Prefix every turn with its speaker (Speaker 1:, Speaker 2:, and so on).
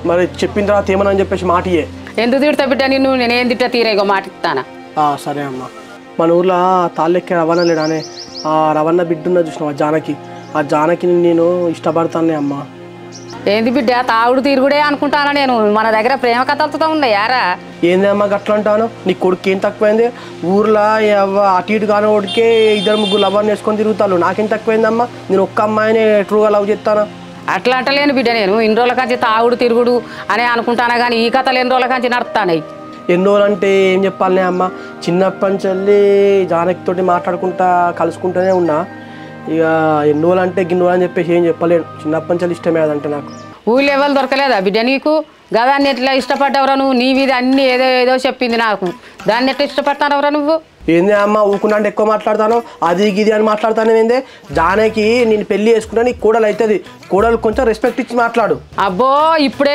Speaker 1: మరి చెప్పిన తర్వాత ఏమని చెప్పేసి మాటియే.
Speaker 2: ఎందుకు తిడతా బిడ్డ నిన్ను? నేనేం తిట్టా తీరేగో మాట ఇస్తానా.
Speaker 1: సరే అమ్మ. మన ఊర్లో తాళ్ళెక్కే రవాణా లేడానే, ఆ రవాణా బిడ్డ ఉన్నది చూసినావా జానకి, ఆ జానకిని నేను ఇష్టపడతానే అమ్మ.
Speaker 2: ఏంది బిడ్డ తాగుడు తీరుగుడే అనుకుంటానా నేను? మన దగ్గర ప్రేమ కథలతో ఉన్నాయారా?
Speaker 1: ఏంది అమ్మ గట్లా అంటాను? నీ కొడుకు ఏం తక్కువైంది? ఊర్లో అటు ఇటు కాని వాడికే 2-3 లవర్ని వేసుకొని తిరుగుతాను. నాకేం తక్కువైందమ్మా? నేను ఒక్క అమ్మాయిని ట్రూగా లవ్ చేస్తాను.
Speaker 2: అట్లా అంటలేను బిడ్డ, నేను ఇన్ని రోజుల కంచి తాగుడు తిరుగుడు అనే అనుకుంటానా కానీ ఈ కథలు ఎన్ని రోజుల కంచి నడుస్తాయి.
Speaker 1: ఎన్ని రోజులు అంటే ఏం చెప్పాలనే అమ్మ, చిన్నప్పటి నుంచి వెళ్ళి జానకితోటి మాట్లాడుకుంటా కలుసుకుంటూనే ఉన్నా. ఇక ఎన్ని రోజులు అంటే గిన్ని రోజులు అని చెప్పేసి ఏం చెప్పలేను. చిన్నప్పటి నుంచి ఇష్టమే అదంటే నాకు.
Speaker 2: ఊళ్ళో ఎవరు దొరకలేదా బిడ్డ నీకు? గదాన్ని ఎట్లా ఇష్టపడ్డవరా నువ్వు? నీ మీద అన్ని ఏదో ఏదో చెప్పింది నాకు. దాన్ని ఎట్లా ఇష్టపడతానవరా నువ్వు?
Speaker 1: ఏంది అమ్మ ఊకున్నా ఎక్కువ మాట్లాడతాను, అది గిది అని మాట్లాడతాను. ఏందే జానకి నేను పెళ్లి చేసుకుంటా, నీకు కోడలు అవుతుంది. కోడలు కొంచెం రెస్పెక్ట్ ఇచ్చి మాట్లాడు.
Speaker 2: అబ్బో ఇప్పుడే